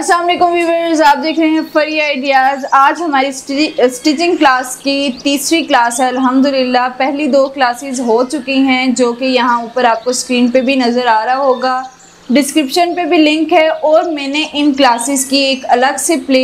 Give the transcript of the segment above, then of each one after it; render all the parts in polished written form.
अस्सलाम वालेकुम व्यूअर्स, आप देख रहे हैं फरी आइडियाज़। आज हमारी स्टिचिंग क्लास की तीसरी क्लास है। अल्हम्दुलिल्लाह पहली दो क्लासेस हो चुकी हैं जो कि यहाँ ऊपर आपको स्क्रीन पे भी नज़र आ रहा होगा, डिस्क्रिप्शन पे भी लिंक है। और मैंने इन क्लासेस की एक अलग से प्ले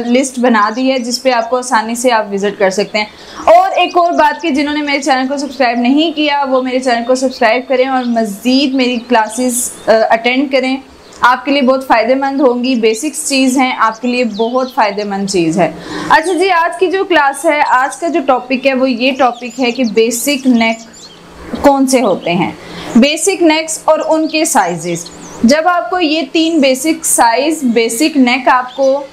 लिस्ट बना दी है जिस पे आपको आसानी से आप विज़िट कर सकते हैं। और एक और बात कि जिन्होंने मेरे चैनल को सब्सक्राइब नहीं किया वो मेरे चैनल को सब्सक्राइब करें और मज़ीद मेरी क्लासेस अटेंड करें, आपके लिए बहुत फ़ायदेमंद होंगी। बेसिक्स चीज़ हैं, आपके लिए बहुत फ़ायदेमंद चीज़ है। अच्छा जी, आज की जो क्लास है, आज का जो टॉपिक है वो ये टॉपिक है कि बेसिक नेक कौन से होते हैं, बेसिक नेक्स और उनके साइजेस। जब आपको ये तीन बेसिक साइज़, बेसिक नेक आपको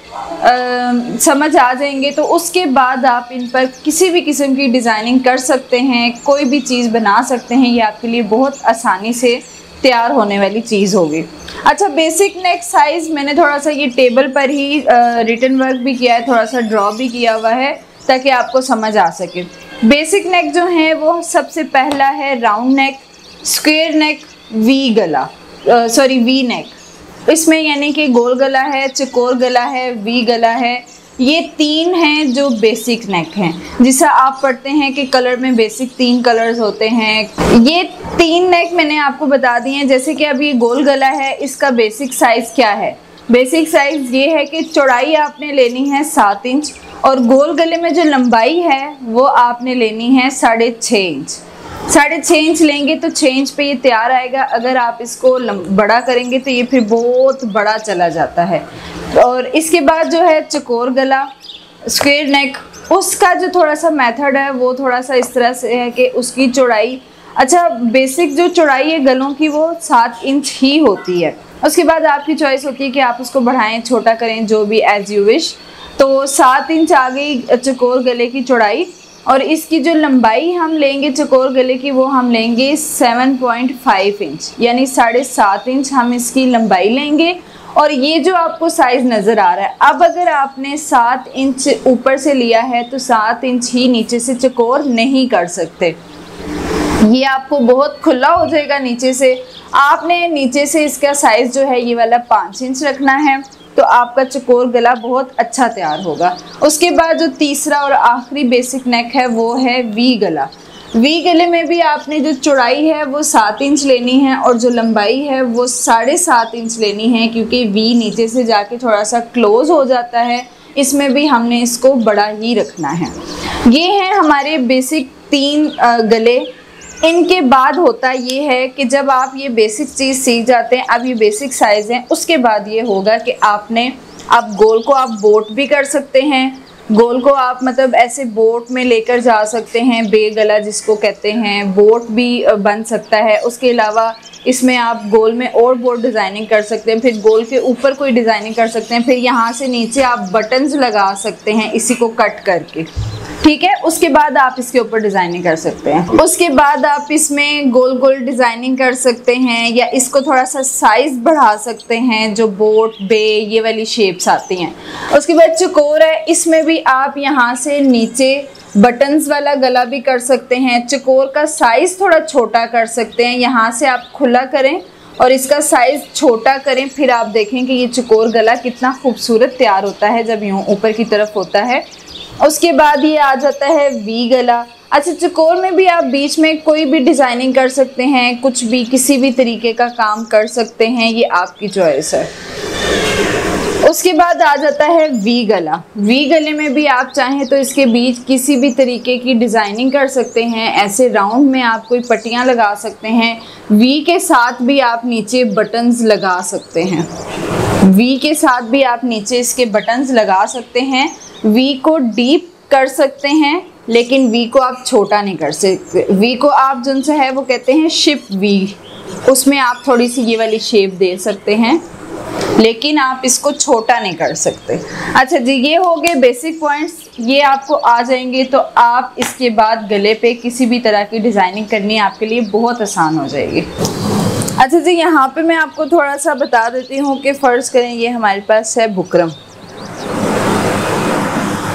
समझ आ जाएंगे तो उसके बाद आप इन पर किसी भी किस्म की डिज़ाइनिंग कर सकते हैं, कोई भी चीज़ बना सकते हैं। ये आपके लिए बहुत आसानी से तैयार होने वाली चीज़ होगी। अच्छा, बेसिक नेक साइज़ मैंने थोड़ा सा ये टेबल पर ही रिटन वर्क भी किया है, थोड़ा सा ड्रॉ भी किया हुआ है ताकि आपको समझ आ सके। बेसिक नेक जो है वो सबसे पहला है round neck, square neck, V गला, वी नेक। इसमें यानी कि गोल गला है, चौकोर गला है, वी गला है। ये तीन हैं जो बेसिक नेक हैं। जिसे आप पढ़ते हैं कि कलर में बेसिक तीन कलर्स होते हैं। ये तीन नेक मैंने आपको बता दिए हैं। जैसे कि अब ये गोल गला है, इसका बेसिक साइज़ क्या है? बेसिक साइज़ ये है कि चौड़ाई आपने लेनी है 7 इंच और गोल गले में जो लंबाई है वो आपने लेनी है 6.5 इंच। 6.5 इंच लेंगे तो 6 इंच पे ये तैयार आएगा। अगर आप इसको बड़ा करेंगे तो ये फिर बहुत बड़ा चला जाता है। और इसके बाद जो है चौकोर गला, स्क्वायर नेक, उसका जो थोड़ा सा मेथड है वो थोड़ा सा इस तरह से है कि उसकी चौड़ाई, अच्छा बेसिक जो चौड़ाई है गलों की वो 7 इंच ही होती है। उसके बाद आपकी चॉइस होती है कि आप उसको बढ़ाएं, छोटा करें, जो भी एज यू विश। तो 7 इंच आ गई चौकोर गले की चौड़ाई। और इसकी जो लंबाई हम लेंगे चौकोर गले की वो हम लेंगे 7.5 इंच, यानी 7.5 इंच हम इसकी लंबाई लेंगे। और ये जो आपको साइज़ नज़र आ रहा है, अब अगर आपने 7 इंच ऊपर से लिया है तो 7 इंच ही नीचे से चौकोर नहीं कर सकते। ये आपको बहुत खुला हो जाएगा नीचे से। आपने नीचे से इसका साइज़ जो है ये वाला 5 इंच रखना है तो आपका चौकोर गला बहुत अच्छा तैयार होगा। उसके बाद जो तीसरा और आखिरी बेसिक नेक है वो है वी गला। वी गले में भी आपने जो चौड़ाई है वो 7 इंच लेनी है और जो लंबाई है वो 7.5 इंच लेनी है, क्योंकि वी नीचे से जाके थोड़ा सा क्लोज हो जाता है। इसमें भी हमने इसको बड़ा ही रखना है। ये हैं हमारे बेसिक 3 गले। इनके बाद होता ये है कि जब आप ये बेसिक चीज़ सीख जाते हैं, अब ये बेसिक साइज़ हैं, उसके बाद ये होगा कि आपने अब गोल को आप बोट भी कर सकते हैं। गोल को आप मतलब ऐसे बोट में लेकर जा सकते हैं, बे गला जिसको कहते हैं, बोट भी बन सकता है। उसके अलावा इसमें आप गोल में और बोट डिज़ाइनिंग कर सकते हैं, फिर गोल के ऊपर कोई डिज़ाइनिंग कर सकते हैं, फिर यहाँ से नीचे आप बटन्स लगा सकते हैं इसी को कट करके, ठीक है। उसके बाद आप इसके ऊपर डिज़ाइनिंग कर सकते हैं। उसके बाद आप इसमें गोल गोल डिज़ाइनिंग कर सकते हैं या इसको थोड़ा सा साइज़ बढ़ा सकते हैं, जो बोट, बे, ये वाली शेप्स आती हैं। उसके बाद चौकोर है, इसमें भी आप यहाँ से नीचे बटन्स वाला गला भी कर सकते हैं। चौकोर का साइज़ थोड़ा छोटा कर सकते हैं, यहाँ से आप खुला करें और इसका साइज़ छोटा करें, फिर आप देखें कि ये चौकोर गला कितना खूबसूरत तैयार होता है जब यूँ ऊपर की तरफ होता है। उसके बाद ये आ जाता है वी गला। अच्छा, चौकोर में भी आप बीच में कोई भी डिज़ाइनिंग कर सकते हैं, कुछ भी किसी भी तरीके का काम कर सकते हैं, ये आपकी चॉइस है। उसके बाद आ जाता है वी गला। वी गले में भी आप चाहें तो इसके बीच किसी भी तरीके की डिज़ाइनिंग कर सकते हैं। ऐसे राउंड में आप कोई पट्टियाँ लगा सकते हैं। वी के साथ भी आप नीचे बटन्स लगा सकते हैं। वी के साथ भी आप नीचे इसके बटन्स लगा सकते हैं। वी को डीप कर सकते हैं लेकिन वी को आप छोटा नहीं कर सकते। वी को आप जिनसे है वो कहते हैं शिप वी, उसमें आप थोड़ी सी ये वाली शेप दे सकते हैं लेकिन आप इसको छोटा नहीं कर सकते। अच्छा जी, ये हो गए बेसिक पॉइंट्स। ये आपको आ जाएंगे तो आप इसके बाद गले पे किसी भी तरह की डिज़ाइनिंग करनी आपके लिए बहुत आसान हो जाएगी। अच्छा जी, यहाँ पे मैं आपको थोड़ा सा बता देती हूँ कि फ़र्ज़ करें ये हमारे पास है बुकरम,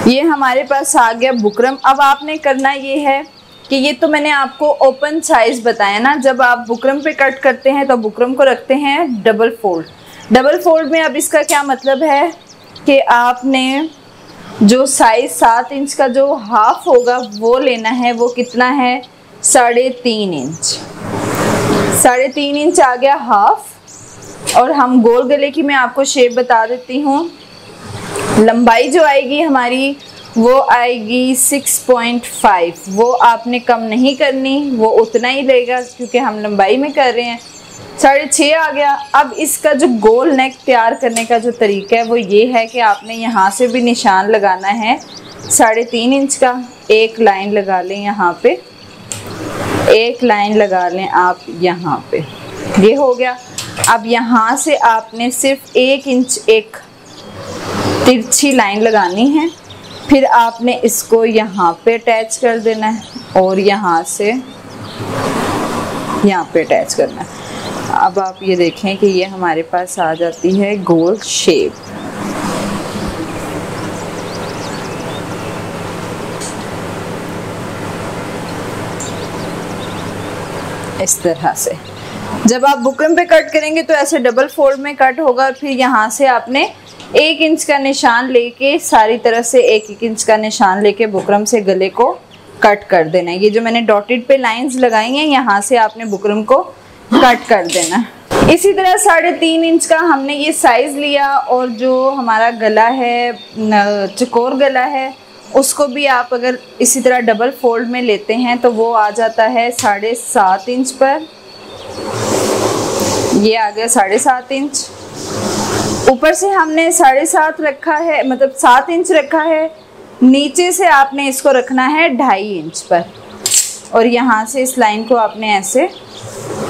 ये हमारे पास आ गया बुकरम। अब आपने करना ये है कि ये तो मैंने आपको ओपन साइज़ बताया ना, जब आप बुकरम पे कट करते हैं तो बुकरम को रखते हैं डबल फोल्ड। डबल फोल्ड में अब इसका क्या मतलब है कि आपने जो साइज 7 इंच का जो हाफ होगा वो लेना है। वो कितना है? 3.5 इंच। 3.5 इंच आ गया हाफ। और हम गोल गले की मैं आपको शेप बता देती हूँ। लंबाई जो आएगी हमारी वो आएगी 6.5। वो आपने कम नहीं करनी, वो उतना ही लेगा क्योंकि हम लंबाई में कर रहे हैं। 6.5 आ गया। अब इसका जो गोल नेक तैयार करने का जो तरीका है वो ये है कि आपने यहाँ से भी निशान लगाना है 3.5 इंच का। एक लाइन लगा लें यहाँ पे, एक लाइन लगा लें आप यहाँ पे, ये हो गया। अब यहाँ से आपने सिर्फ 1 इंच एक तिरछी लाइन लगानी है, फिर आपने इसको यहाँ पे अटैच कर देना है और यहाँ से यहाँ पे अटैच करना है। अब आप ये देखें कि ये हमारे पास आ जाती है गोल शेप। इस तरह से जब आप बुकरम पे कट करेंगे तो ऐसे डबल फोल्ड में कट होगा। और फिर यहाँ से आपने 1 इंच का निशान लेके सारी तरफ से 1-1 इंच का निशान लेके बुकरम से गले को कट कर देना है। ये जो मैंने डॉटेड पे लाइंस लगाई हैं यहाँ से आपने बुकरम को कट कर देना। इसी तरह 3.5 इंच का हमने ये साइज लिया और जो हमारा गला है चकोर गला है उसको भी आप अगर इसी तरह डबल फोल्ड में लेते हैं तो वो आ जाता है 7.5 इंच पर। ये आ गया 7.5 इंच। ऊपर से हमने 7.5 रखा है, मतलब 7 इंच रखा है। नीचे से आपने इसको रखना है 2.5 इंच पर और यहाँ से इस लाइन को आपने ऐसे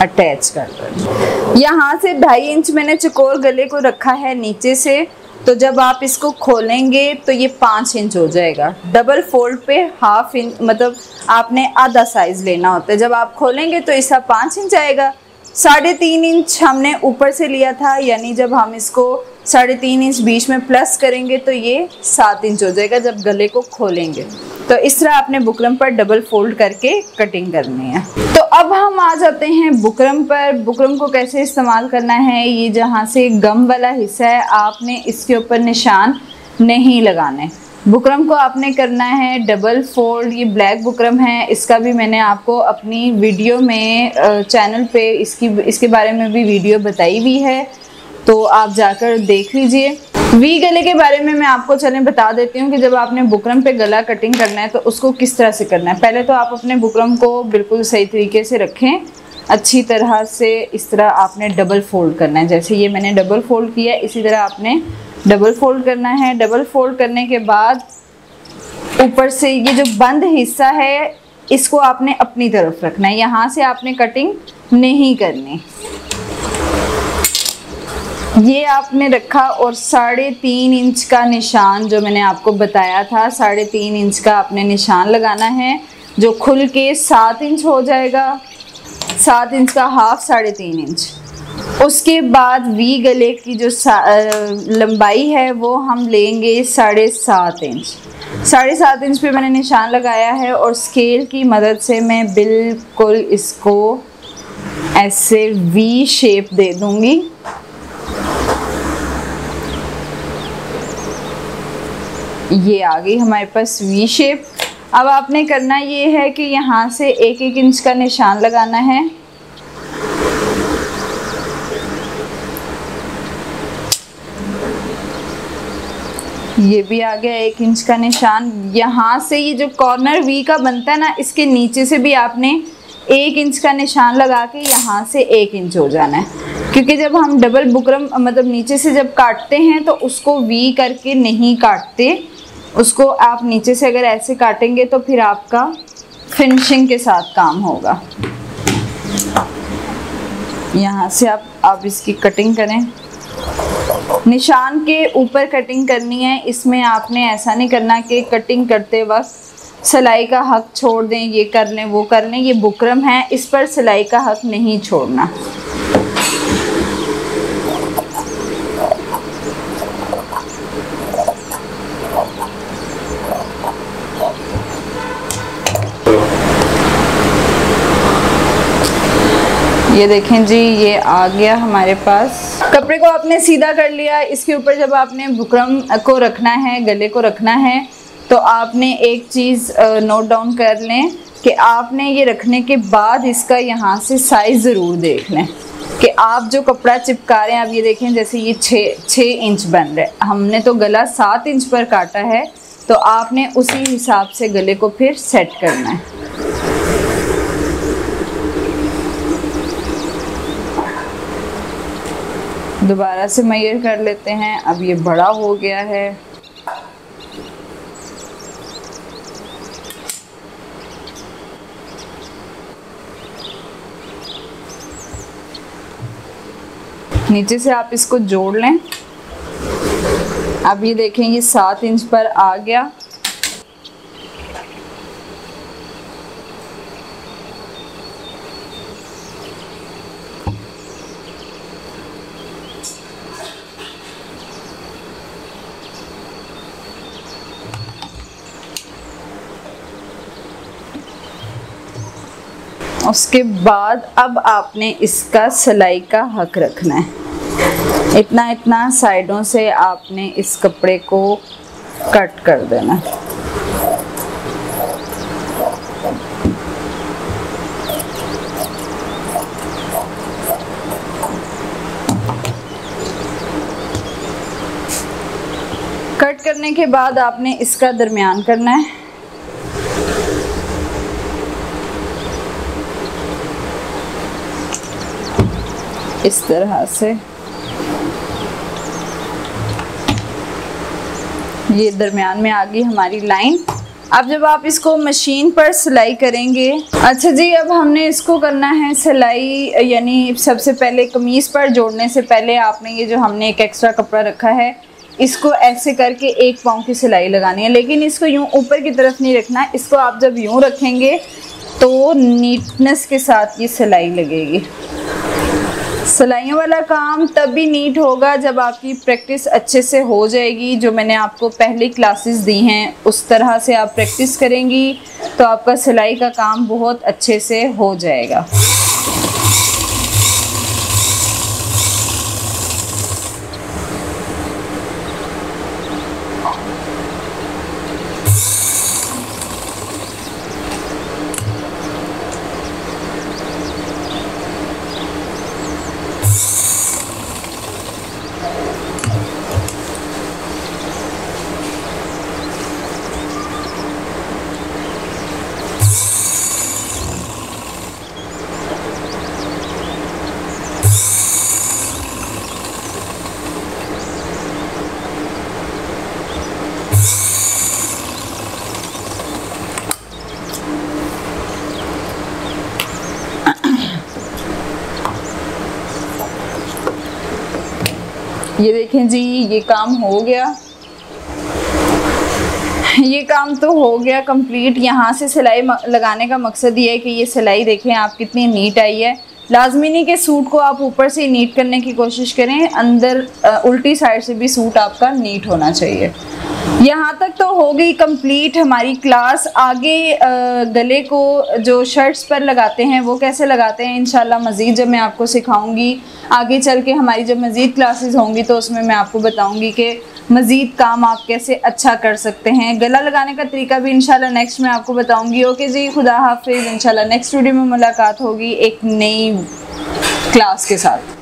अटैच कर देना। यहाँ से 2.5 इंच मैंने चकोर गले को रखा है नीचे से, तो जब आप इसको खोलेंगे तो ये 5 इंच हो जाएगा। डबल फोल्ड पे 1/2 इंच, मतलब आपने आधा साइज लेना होता है। जब आप खोलेंगे तो इसका 5 इंच आएगा। 3.5 इंच हमने ऊपर से लिया था, यानी जब हम इसको 3.5 इंच बीच में प्लस करेंगे तो ये 7 इंच हो जाएगा जब गले को खोलेंगे। तो इस तरह आपने बुकरम पर डबल फोल्ड करके कटिंग करनी है। तो अब हम आ जाते हैं बुकरम पर। बुकरम को कैसे इस्तेमाल करना है। ये जहाँ से गम वाला हिस्सा है आपने इसके ऊपर निशान नहीं लगाने। बुकरम को आपने करना है डबल फोल्ड। ये ब्लैक बुकरम है, इसका भी मैंने आपको अपनी वीडियो में चैनल पे इसके बारे में भी वीडियो बताई हुई है, तो आप जाकर देख लीजिए। वी गले के बारे में मैं आपको चलें बता देती हूँ कि जब आपने बुकरम पे गला कटिंग करना है तो उसको किस तरह से करना है। पहले तो आप अपने बुकरम को बिल्कुल सही तरीके से रखें, अच्छी तरह से इस तरह आपने डबल फोल्ड करना है। जैसे ये मैंने डबल फोल्ड किया, इसी तरह आपने डबल फोल्ड करना है। डबल फोल्ड करने के बाद ऊपर से ये जो बंद हिस्सा है इसको आपने अपनी तरफ रखना है, यहाँ से आपने कटिंग नहीं करनी। ये आपने रखा और 3.5 इंच का निशान जो मैंने आपको बताया था, 3.5 इंच का आपने निशान लगाना है जो खुल के 7 इंच हो जाएगा। 7 इंच का हाफ 3.5 इंच। उसके बाद वी गले की जो लंबाई है वो हम लेंगे 7.5 इंच। 7.5 इंच पे मैंने निशान लगाया है और स्केल की मदद से मैं बिल्कुल इसको ऐसे वी शेप दे दूंगी। ये आ गई हमारे पास वी शेप। अब आपने करना ये है कि यहाँ से 1-1 इंच का निशान लगाना है। ये भी आ गया 1 इंच का निशान। यहाँ से ये जो कॉर्नर वी का बनता है ना, इसके नीचे से भी आपने 1 इंच का निशान लगा के यहाँ से 1 इंच हो जाना है, क्योंकि जब हम डबल बुकरम मतलब नीचे से जब काटते हैं तो उसको वी करके नहीं काटते, उसको आप नीचे से अगर ऐसे काटेंगे तो फिर आपका फिनिशिंग के साथ काम होगा। यहाँ से आप इसकी कटिंग करें। निशान के ऊपर कटिंग करनी है, इसमें आपने ऐसा नहीं करना कि कटिंग करते वक्त सिलाई का हक छोड़ दें, ये कर लें वो कर लें। ये बुकरम है, इस पर सिलाई का हक नहीं छोड़ना। ये देखें जी, ये आ गया हमारे पास कपड़े को आपने सीधा कर लिया। इसके ऊपर जब आपने बुकरम को रखना है, गले को रखना है, तो आपने एक चीज़ नोट डाउन कर लें कि आपने ये रखने के बाद इसका यहाँ से साइज़ ज़रूर देख लें कि आप जो कपड़ा चिपका रहे हैं, अब ये देखें जैसे ये 6 इंच बन रहा है, हमने तो गला 7 इंच पर काटा है, तो आपने उसी हिसाब से गले को फिर सेट करना है। दोबारा से मेजर कर लेते हैं। अब ये बड़ा हो गया है। नीचे से आप इसको जोड़ लें। अब ये देखें ये 7 इंच पर आ गया। उसके बाद अब आपने इसका सिलाई का हक रखना है। इतना इतना साइडों से आपने इस कपड़े को कट कर देना है। कट करने के बाद आपने इसका दरमियान करना है। इस तरह से ये दरमियान में आ गई हमारी लाइन। अब जब आप इसको मशीन पर सिलाई करेंगे, अच्छा जी, अब हमने इसको करना है सिलाई, यानी सबसे पहले कमीज पर जोड़ने से पहले आपने ये जो हमने एक एक्स्ट्रा कपड़ा रखा है, इसको ऐसे करके 1 पाँव की सिलाई लगानी है, लेकिन इसको यूं ऊपर की तरफ नहीं रखना। इसको आप जब यूं रखेंगे तो नीटनेस के साथ ये सिलाई लगेगी। सिलाइयों वाला काम तभी नीट होगा जब आपकी प्रैक्टिस अच्छे से हो जाएगी। जो मैंने आपको पहले क्लासेस दी हैं उस तरह से आप प्रैक्टिस करेंगी तो आपका सिलाई का काम बहुत अच्छे से हो जाएगा। ये देखें जी, ये काम हो गया। ये काम तो हो गया कंप्लीट। यहाँ से सिलाई लगाने का मकसद ये है कि ये सिलाई देखें आप कितनी नीट आई है। लाजमी नहीं कि सूट को आप ऊपर से नीट करने की कोशिश करें, अंदर उल्टी साइड से भी सूट आपका नीट होना चाहिए। यहाँ तक तो हो गई कंप्लीट हमारी क्लास। आगे गले को जो शर्ट्स पर लगाते हैं वो कैसे लगाते हैं इंशाल्लाह मज़ीद जब मैं आपको सिखाऊंगी। आगे चल के हमारी जब मज़ीद क्लासेस होंगी तो उसमें मैं आपको बताऊंगी कि मज़ीद काम आप कैसे अच्छा कर सकते हैं। गला लगाने का तरीका भी इंशाल्लाह नेक्स्ट में आपको बताऊंगी। ओके जी, खुदा हाफिज़। इंशाल्लाह नेक्स्ट वीडियो में मुलाकात होगी एक नई क्लास के साथ।